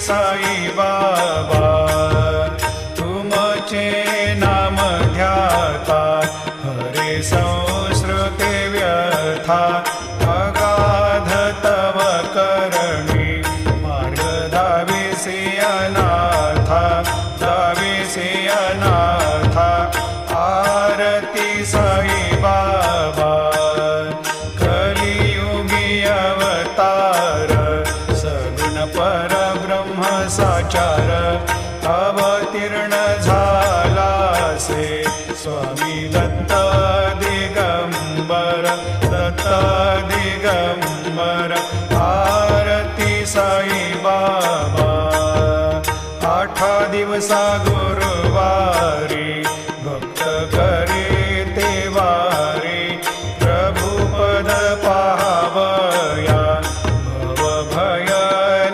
साई बाबा तुमचे नाम ध्याता हरे संस्कृते व्यथा अगाध तव करणी मार्ग दाविसी अनाथा दाविसी अनाथा आरती साई बाबा कलियुगी अवतार सगुण परब्रह्म साचार अवतीर्ण झालासे स्वामी दत्त दिगंबर दत्त दिगंबर आरती साई बाबा आठा दिवसा गुरुवार